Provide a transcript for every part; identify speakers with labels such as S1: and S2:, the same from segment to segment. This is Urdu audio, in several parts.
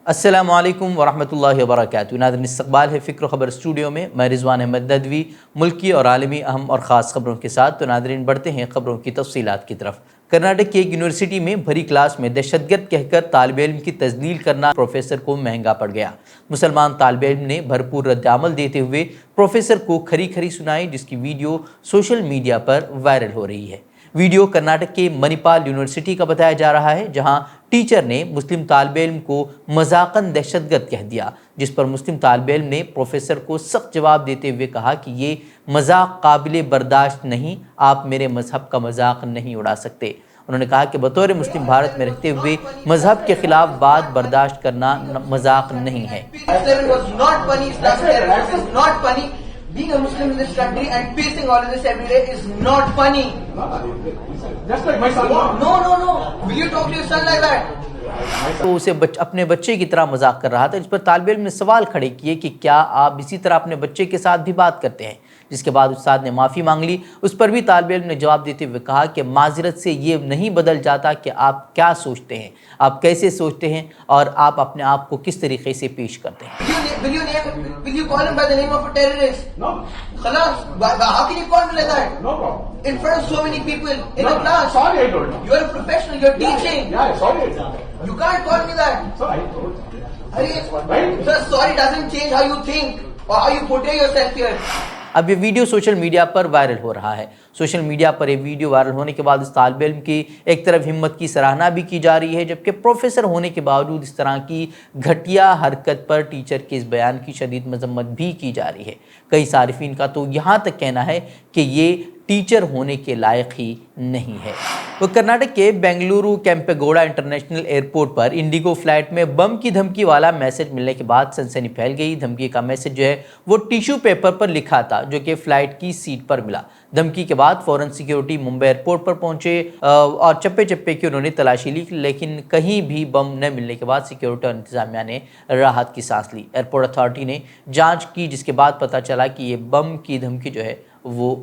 S1: السلام علیکم ورحمۃ اللہ وبرکاتہ۔ ناظرین، استقبال ہے فکر و خبر اسٹوڈیو میں، میں رضوان احمد ندوی ملکی اور عالمی اہم اور خاص خبروں کے ساتھ۔ تو ناظرین، بڑھتے ہیں خبروں کی تفصیلات کی طرف۔ کرناٹک کی ایک یونیورسٹی میں بھری کلاس میں دہشت گرد کہہ کر طالب علم کی تذلیل کرنا پروفیسر کو مہنگا پڑ گیا۔ مسلمان طالب علم نے بھرپور رد عمل دیتے ہوئے پروفیسر کو کھری کھری سنائی، جس کی ویڈیو سوشل میڈیا پر وائرل ہو رہی ہے۔ ویڈیو کرناٹک کے منی پال یونیورسٹی کا بتایا جا رہا ہے، جہاں ٹیچر نے مسلم طالب علم کو مذاقاً دہشت گرد کہہ دیا، جس پر مسلم طالب علم نے پروفیسر کو سخت جواب دیتے ہوئے کہا کہ یہ مذاق قابل برداشت نہیں، آپ میرے مذہب کا مذاق نہیں اڑا سکتے۔ انہوں نے کہا کہ بطور مسلم بھارت میں رہتے ہوئے مذہب کے خلاف بات برداشت کرنا مذاق نہیں ہے۔
S2: Being a Muslim in this country and facing all of this every day is not funny.
S3: Just like my son.
S2: No. Will you talk to your son like that?
S1: تو اسے اپنے بچے کی طرح مذاق کر رہا تھا، جس پر طالب علم نے سوال کھڑے کیے کہ کیا آپ اسی طرح اپنے بچے کے ساتھ بھی بات کرتے ہیں، جس کے بعد استاد نے معافی مانگ لی۔ اس پر بھی طالب علم نے جواب دیتے ہوئے کہا کہ معذرت سے یہ نہیں بدل جاتا کہ آپ کیا سوچتے ہیں، آپ کیسے سوچتے ہیں اور آپ اپنے آپ کو کس طریقے سے پیش کرتے ہیں۔
S2: Will you call him by the name of a terrorist?
S3: No.
S2: Khalas. How can you call him like that?
S3: No problem.
S2: In front of so many people in a class.
S3: Sorry, I told him.
S2: You are a professional. You are teaching.
S3: Yeah, sorry, I told him.
S2: You can't call me that.
S3: So I told him.
S2: Right? Sir, sorry doesn't change how you think or how you portray yourself here.
S1: اب یہ ویڈیو سوشل میڈیا پر وائرل ہو رہا ہے۔ سوشل میڈیا پر یہ ویڈیو وائرل ہونے کے بعد اس طالب علم کی ایک طرف ہمت کی سراہنا بھی کی جا رہی ہے، جبکہ پروفیسر ہونے کے باوجود اس طرح کی گھٹیا حرکت پر ٹیچر کے اس بیان کی شدید مذمت بھی کی جا رہی ہے۔ کئی صارفین کا تو یہاں تک کہنا ہے کہ یہ ٹیچر ہونے کے لائق ہی نہیں ہے۔ وہ کرناٹک کے بنگلورو کیمپیگوڑا انٹرنیشنل ایئرپورٹ پر انڈیگو فلائٹ میں بم کی دھمکی والا میسج ملنے کے بعد سنسنی پھیل گئی۔ دھمکی کا میسج جو ہے وہ ٹیشو پیپر پر لکھا تھا، جو کہ فلائٹ کی سیٹ پر ملا۔ دھمکی کے بعد فوراً سیکیورٹی ممبئی ایئرپورٹ پر پہنچے اور چپے چپے کی انہوں نے تلاشی لی، لیکن کہیں بھی بم نہ ملنے کے بعد سیکیورٹی اور انتظامیہ نے راحت کی سانس لی۔ ایئرپورٹ اتھارٹی نے جانچ کی، جس کے بعد پتہ چلا کہ یہ بم کی دھمکی جو ہے وہ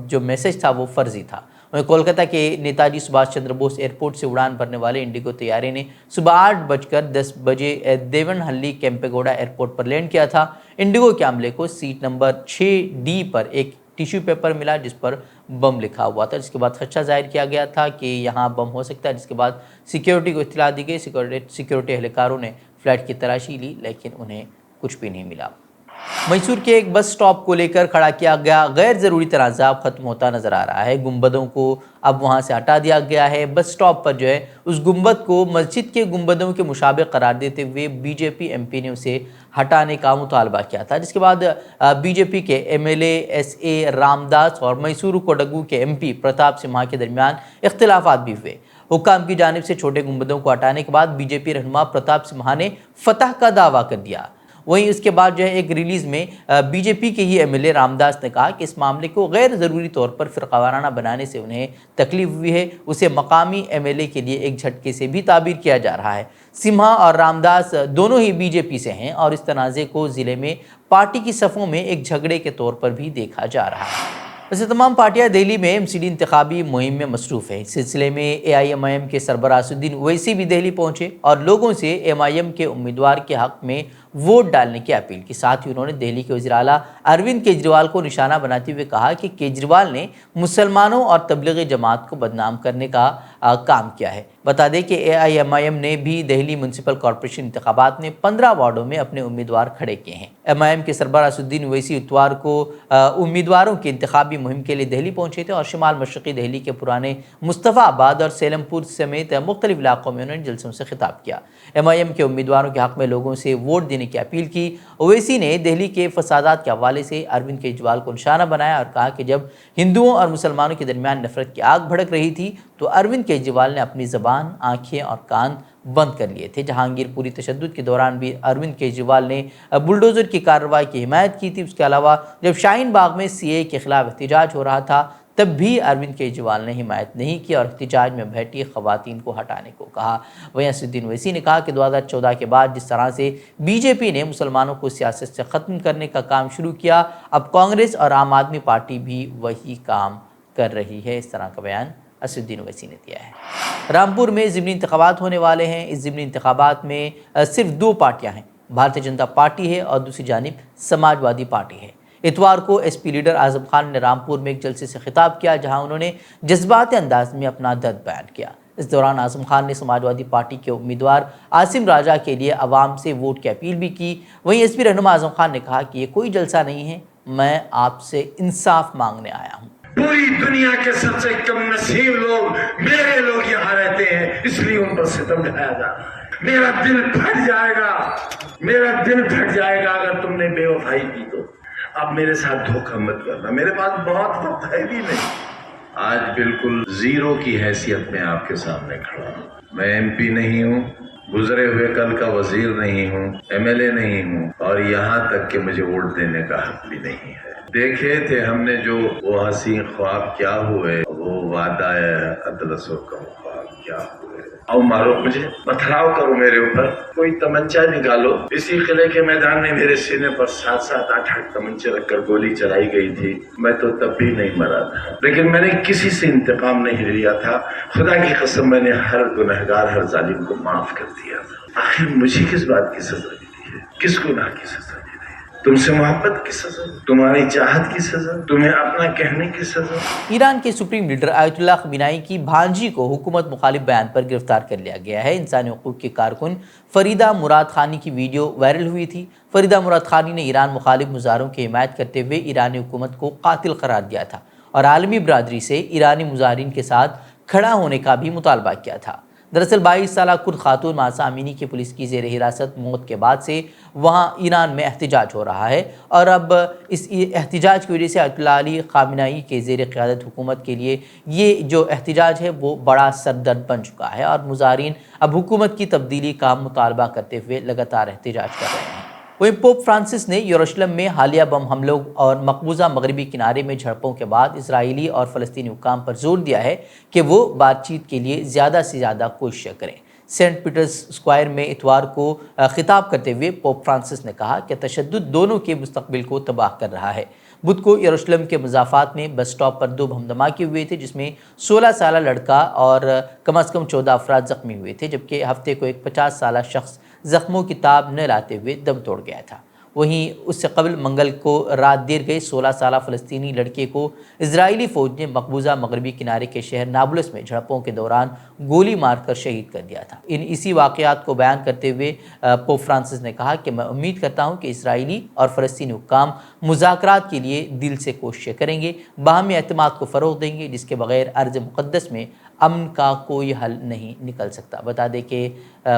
S1: جو میسج تھا وہ فرضی تھا۔ کولکتہ کے نیتاجی سبھاش چندر بوس ایئرپورٹ سے اڑان بھرنے والے انڈیگو طیارے نے صبح 8:10 بجے دیون ہلی کیمپیگوڑا ایئرپورٹ پر لینڈ کیا تھا۔ انڈیگو کے عملے کو سیٹ نمبر 6D پر ایک ٹیشو پیپر ملا، جس پر بم لکھا ہوا تھا، جس کے بعد خدشہ ظاہر کیا گیا تھا کہ یہاں بم ہو سکتا ہے، جس کے بعد سیکیورٹی کو اطلاع دی گئی۔ سیکیورٹی اہلکاروں نے فلائٹ کی تلاشی لی، لیکن انہیں کچھ بھی نہیں ملا۔ میسور کے ایک بس سٹاپ کو لے کر کھڑا کیا گیا غیر ضروری تنازع اب ختم ہوتا نظر آ رہا ہے۔ گنبدوں کو اب وہاں سے ہٹا دیا گیا ہے۔ بس سٹاپ پر جو ہے اس گنبد کو مسجد کے گنبدوں کے مشابہ قرار دیتے ہوئے be J P M P نے اسے ہٹانے کا مطالبہ کیا تھا، جس کے بعد بی جے پی کے M L A S A Ram Das اور میسور کوڈگو کے ایم پی پرتاپ سمہا کے درمیان اختلافات بھی ہوئے۔ حکام کی جانب سے چھوٹے گنبدوں کو ہٹانے کے بعد بی جے پی رہنما پرتاپ سمہا نے فتح کا دعویٰ کر دیا۔ وہیں اس کے بعد جو ہے ایک ریلیز میں بی جے پی کے ہی M L A Ram Das نے کہا کہ اس معاملے کو غیر ضروری طور پر فرقہ وارانہ بنانے سے انہیں تکلیف ہوئی ہے، اسے مقامی ایم ایل اے کے لیے ایک جھٹکے سے بھی تعبیر کیا جا رہا ہے۔ سمہا اور رام داس دونوں ہی بی جے پی سے ہیں اور اس تنازع کو ضلع میں پارٹی کی صفوں میں ایک جھگڑے کے طور پر بھی دیکھا جا رہا ہے۔ ویسے تمام پارٹیاں دہلی میں ایم سی ڈی انتخابی مہم میں مصروف ہیں۔ اس سلسلے میں اے آئی ایم آئی ایم کے سربراہ اسدالدین اویسی بھی دہلی پہنچے اور لوگوں سے ایم آئی ایم کے امیدوار کے حق میں ووٹ ڈالنے کی اپیل کی۔ ساتھ ہی انہوں نے دہلی کے وزیر اعلیٰ اروند کیجریوال کو نشانہ بناتے ہوئے کہا کہ کیجریوال نے مسلمانوں اور تبلیغی جماعت کو بدنام کرنے کا کام کیا ہے۔ بتا دیں کہ اے آئی ایم آئی ایم نے بھی دہلی میونسپل کارپوریشن انتخابات میں 15 وارڈوں میں اپنے امیدوار کھڑے کیے ہیں۔ ایم آئی ایم کے سربراہ اسدالدین اویسی اتوار کو امیدواروں کی انتخابی مہم کے لیے دہلی پہنچے تھے اور شمال مشرقی دہلی کے پرانے مصطفیٰ آباد اور سیلم پور سمیت مختلف علاقوں میں انہوں نے جلسوں سے خطاب کیا۔ ایم آئی ایم کے امیدواروں کے حق میں لوگوں سے ووٹ دینے کی اپیل کی۔ اویسی نے دہلی کے فسادات کے حوالے سے اروند کیجریوال کو نشانہ بنایا اور کہا کہ جب ہندوؤں اور مسلمانوں کے درمیان نفرت کی آگ بھڑک رہی تھی تو اروند کیجریوال نے اپنی زبان، آنکھیں اور کان بند کر لیے تھے۔ جہانگیر پوری تشدد کے دوران بھی اروند کیجریوال نے بلڈوزر کی کارروائی کی حمایت کی تھی۔ اس کے علاوہ جب شاہین باغ میں سی اے کے خلاف احتجاج ہو رہا تھا تب بھی اروند کیجریوال نے حمایت نہیں کی اور احتجاج میں بیٹھی خواتین کو ہٹانے کو کہا۔ وہیں اسدالدین اویسی نے کہا کہ 2014 کے بعد جس طرح سے بی جے پی نے مسلمانوں کو سیاست سے ختم کرنے کا کام شروع کیا، اب کانگریس اور عام آدمی پارٹی بھی وہی کام کر رہی ہے۔ اس طرح کا بیان اسدالدین اویسی نے دیا ہے۔ رامپور میں ضمنی انتخابات ہونے والے ہیں۔ اس ضمنی انتخابات میں صرف 2 پارٹیاں ہیں، بھارتیہ جنتا پارٹی ہے اور دوسری جانب سماجوادی پارٹی ہے۔ اتوار کو S P leader Azam Khan نے رامپور میں ایک جلسے سے خطاب کیا، جہاں انہوں نے جذباتی انداز میں اپنا درد بیان کیا۔ اس دوران اعظم خان نے سماجوادی پارٹی کے امیدوار عاصم راجہ کے لیے عوام سے ووٹ کی اپیل بھی کی۔ وہیں ایس پی رہنما اعظم خان نے کہا کہ یہ کوئی جلسہ نہیں ہے، میں آپ سے انصاف مانگنے آیا ہوں۔
S4: پوری دنیا کے سب سے کم نصیب لوگ میرے لوگ یہاں رہتے ہیں، اس لیے ان پر ستم ڈھایا جا رہا ہے۔ میرا دل پھٹ جائے گا، میرا دل پھٹ جائے گا اگر تم نے بے وفائی کی تو۔ اب میرے ساتھ دھوکہ مت کرنا، میرے پاس بہت وقت ہے بھی نہیں۔ آج بالکل زیرو کی حیثیت میں آپ کے سامنے کھڑا ہوں۔ میں ایم پی نہیں ہوں، گزرے ہوئے کل کا وزیر نہیں ہوں، ایم ایل اے نہیں ہوں، اور یہاں تک کہ مجھے ووٹ دینے کا حق بھی نہیں ہے۔ دیکھے تھے ہم نے جو وہ حسین خواب کیا ہوئے، وہ وعدہ اطلس و کم خواب کیا ہوئے۔ او مارو مجھے، پتھراؤ کرو میرے اوپر، کوئی تمنچا نکالو۔ اسی قلعے کے میدان میں میرے سینے پر 7 8 تمنچے رکھ کر گولی چلائی گئی تھی، میں تو تب بھی نہیں مرا تھا، لیکن میں نے کسی سے انتقام نہیں لیا تھا۔ خدا کی قسم میں نے ہر گنہگار، ہر ظالم کو معاف کر دیا تھا۔ آخر مجھے کس بات کی سزا دی ہے؟ کس گناہ کی سزا دی ہے؟ تم سے محبت کی سزا، تمہاری چاہت کی سزا، تمہیں اپنا کہنے کی سزا۔
S1: ایران کے سپریم لیڈر آیت اللہ خمینائی کی بھانجی کو حکومت مخالف بیان پر گرفتار کر لیا گیا ہے۔ انسانی حقوق کی کارکن فریدہ مراد خانی کی ویڈیو وائرل ہوئی تھی۔ فریدہ مراد خانی نے ایران مخالف مظاہروں کی حمایت کرتے ہوئے ایرانی حکومت کو قاتل قرار دیا تھا اور عالمی برادری سے ایرانی مظاہرین کے ساتھ کھڑا ہونے کا بھی مطالبہ کیا تھا۔ دراصل 22 سالہ کرد خاتون ماسا امینی کی پولیس کی زیر حراست موت کے بعد سے وہاں ایران میں احتجاج ہو رہا ہے، اور اب اس احتجاج کی وجہ سے آیت اللہ علی خامنہئی کے زیر قیادت حکومت کے لیے یہ جو احتجاج ہے وہ بڑا سردرد بن چکا ہے، اور مظاہرین اب حکومت کی تبدیلی کا مطالبہ کرتے ہوئے لگاتار احتجاج کر رہے ہیں۔ وہیں پوپ فرانسس نے یروشلم میں حالیہ بم حملوں اور مقبوضہ مغربی کنارے میں جھڑپوں کے بعد اسرائیلی اور فلسطینی حکام پر زور دیا ہے کہ وہ بات چیت کے لیے زیادہ سے زیادہ کوششیں کریں۔ سینٹ پیٹرز اسکوائر میں اتوار کو خطاب کرتے ہوئے پوپ فرانسس نے کہا کہ تشدد دونوں کے مستقبل کو تباہ کر رہا ہے۔ بدھ کو یروشلم کے مضافات میں بس سٹاپ پر 2 بم دھماکے ہوئے تھے، جس میں 16 سالہ لڑکا اور کم از کم 14 افراد زخمی ہوئے تھے، جبکہ ہفتے کو ایک 50 سالہ شخص زخموں کی تاب نہ لاتے ہوئے دم توڑ گیا تھا۔ وہیں اس سے قبل منگل کو رات دیر گئے 16 سالہ فلسطینی لڑکے کو اسرائیلی فوج نے مقبوضہ مغربی کنارے کے شہر نابلس میں جھڑپوں کے دوران گولی مار کر شہید کر دیا تھا۔ اسی واقعات کو بیان کرتے ہوئے پوپ فرانسس نے کہا کہ میں امید کرتا ہوں کہ اسرائیلی اور فلسطینی حکام مذاکرات کے لیے دل سے کوششیں کریں گے، باہمی اعتماد کو فروغ دیں گے، جس کے بغیر ارض مقدس میں امن کا کوئی حل نہیں نکل سکتا۔ بتا دیں کہ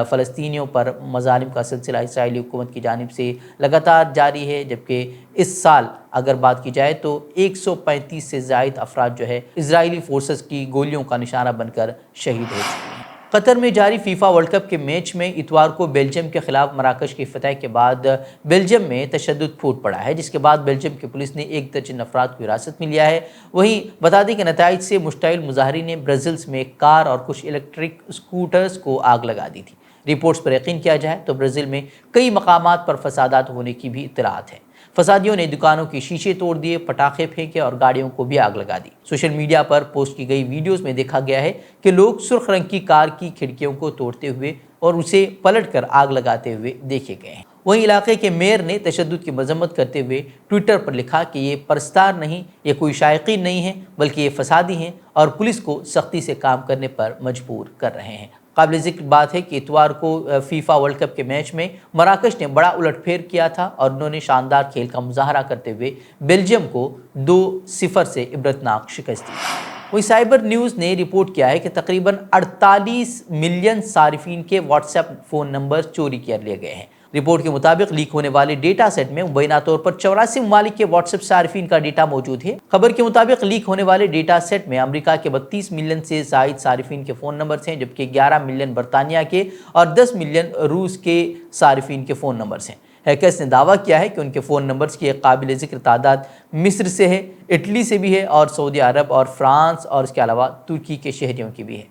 S1: فلسطینیوں پر مظالم کا سلسلہ اسرائیلی حکومت کی جانب سے لگاتار جاری ہے، جبکہ اس سال اگر بات کی جائے تو 135 سے زائد افراد جو ہے اسرائیلی فورسز کی گولیوں کا نشانہ بن کر شہید ہو چکے ہیں۔ قطر میں جاری فیفا ورلڈ کپ کے میچ میں اتوار کو بیلجیم کے خلاف مراکش کی فتح کے بعد بیلجیم میں تشدد پھوٹ پڑا ہے، جس کے بعد بیلجیم کی پولیس نے 1 درجن افراد کو حراست میں لیا ہے۔ وہیں بتا دیں کہ نتائج سے مشتعل مظاہرین نے برازیلس میں ایک کار اور کچھ الیکٹرک اسکوٹرز کو آگ لگا دی تھی۔ رپورٹس پر یقین کیا جائے تو برازیل میں کئی مقامات پر فسادات ہونے کی بھی اطلاعات ہیں۔ فسادیوں نے دکانوں کے شیشے توڑ دیے، پٹاخے پھینکے اور گاڑیوں کو بھی آگ لگا دی۔ سوشل میڈیا پر پوسٹ کی گئی ویڈیوز میں دیکھا گیا ہے کہ لوگ سرخ رنگ کی کار کی کھڑکیوں کو توڑتے ہوئے اور اسے پلٹ کر آگ لگاتے ہوئے دیکھے گئے ہیں۔ وہیں علاقے کے میئر نے تشدد کی مذمت کرتے ہوئے ٹویٹر پر لکھا کہ یہ پرستار نہیں، یہ کوئی شائقین نہیں ہے، بلکہ یہ فسادی ہیں اور پولیس کو سختی سے کام کرنے پر مجبور کر رہے ہیں۔ قابل ذکر بات ہے کہ اتوار کو فیفا ورلڈ کپ کے میچ میں مراکش نے بڑا الٹ پھیر کیا تھا اور انہوں نے شاندار کھیل کا مظاہرہ کرتے ہوئے بیلجیم کو 2-0 سے عبرتناک شکست دی۔ وہیں سائبر نیوز نے رپورٹ کیا ہے کہ تقریباً 48 ملین صارفین کے واٹس ایپ فون نمبر چوری کر لیے گئے ہیں۔ رپورٹ کے مطابق لیک ہونے والے ڈیٹا سیٹ میں مبینہ طور پر 84 ممالک کے واٹس ایپ صارفین کا ڈیٹا موجود ہے۔ خبر کے مطابق لیک ہونے والے ڈیٹا سیٹ میں امریکہ کے 32 ملین سے زائد صارفین کے فون نمبرز ہیں، جبکہ 11 ملین برطانیہ کے اور 10 ملین روس کے صارفین کے فون نمبرز ہیں۔ ہیکرز نے دعویٰ کیا ہے کہ ان کے فون نمبرز کی ایک قابل ذکر تعداد مصر سے ہے، اٹلی سے بھی ہے اور سعودی عرب اور فرانس اور اس کے علاوہ ترکی کے شہریوں کی بھی ہے۔